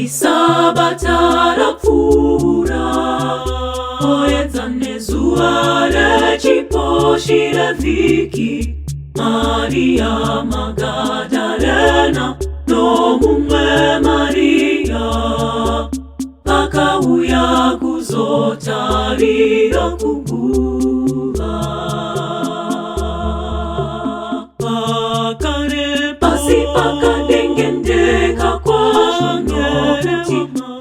Sabatara pura Oezane zuare ciposhire viki Maria Magdalena no mumwe Maria Pakauya kuzotarira kuguva Pakare pasi pakadengendeka kwa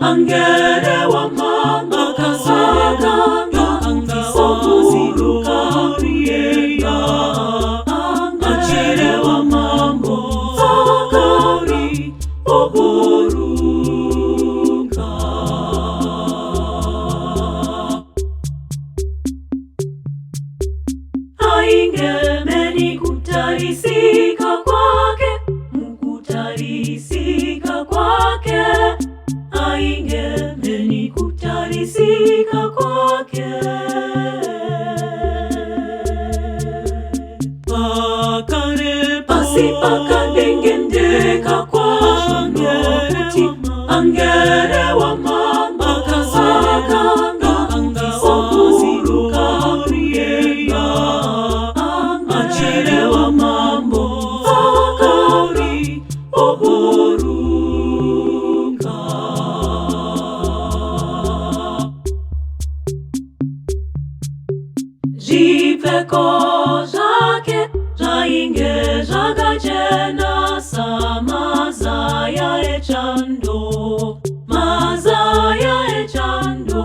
Angere wa mama kasaka Angisokuziruka riega Angere wa mambo Zakari oboruka Aingemeni kutarisika kwake Mukutarisika kwake Aingemeni kutarisika kwake Pakare pasi pakadengendeka kwa Angere wa mama kasaka Angisokuziruka riega Angere wa mambo Zakari oboruka Jipeko jake, jainge jagajena sa mazaya echando, mazaya echando.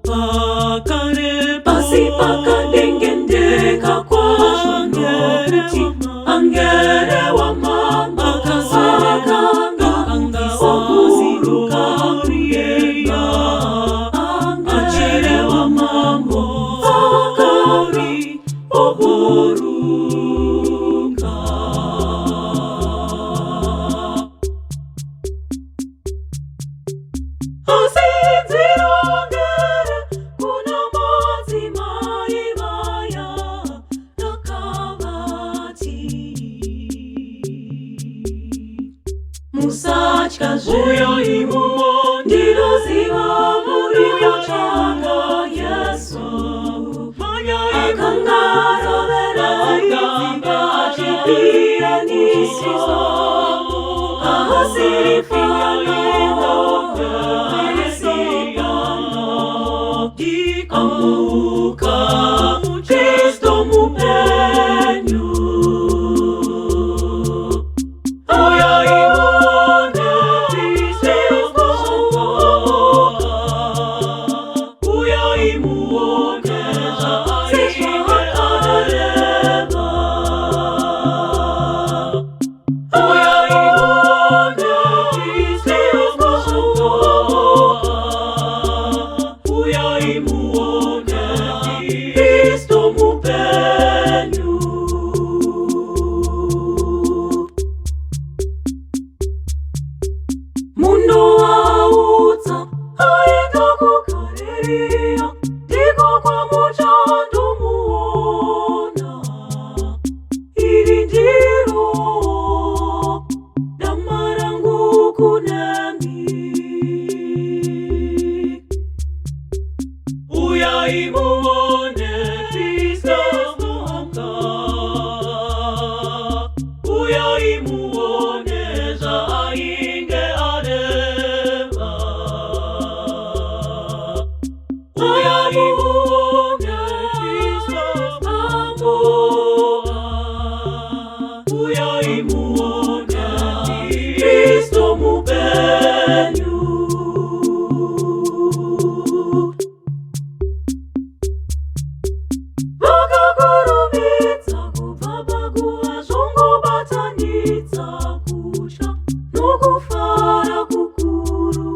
Pakare pasi pakadengendeka kwa Angere wa mama kasaka Angisokuziruka riega Angere wa mambo Zakari oboruka Asinzirongere kuna mazima ibaya nakabati Musachka juyo imumo ndiroziva muriyo changa Yesu Akangara veranga achipia nisizo Ahasifiyaliho Ahasifiyano Dikamuka Kristo mupenyu Oya imone Kristo mupenyu Oya imone Mundo wauta aenda kukariria Diko kwa muchando muona Ili ndiro Damarangu kunemi Uya imuone Kristo muka Uya imuone Zainge adema Uya imuone Kristo amoa Uya imuone Kristo mupenyu Vakakurumidza kubva zvongo batanidza kutya nokufara kukuru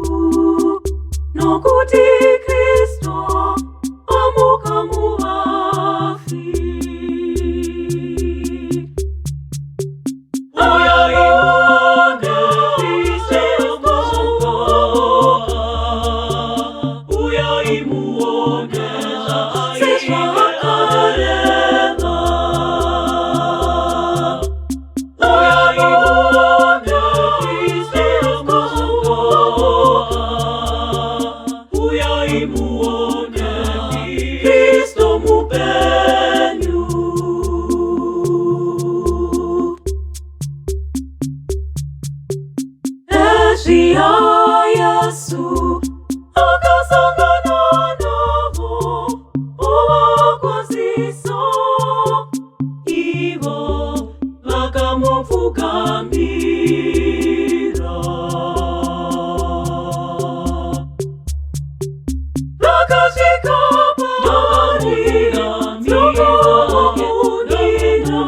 nokuti Kristo amuka muvafi Njia Yesu akasangana nabo obakwazisa ibo bakamupfukambira bakasvika paari ndokumunira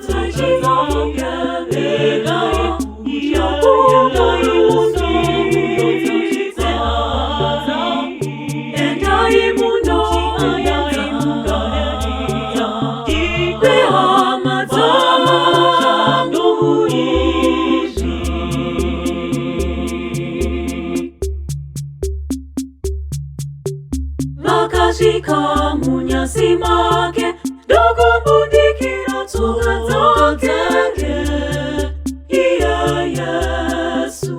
dzechizakevera vakasvika munyasi make ndokumbundikira tsoka dzake iye Yesu.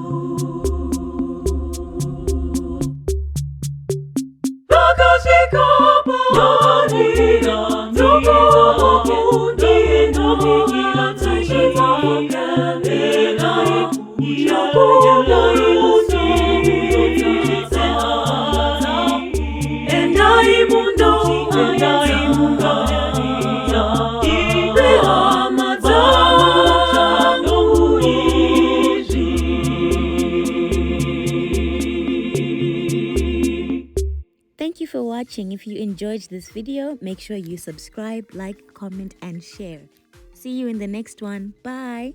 Vakasvika paari ndokumunira dzechizakevera Thank you for watching. If you enjoyed this video, make sure you subscribe, like, comment, and share. See you in the next one. Bye.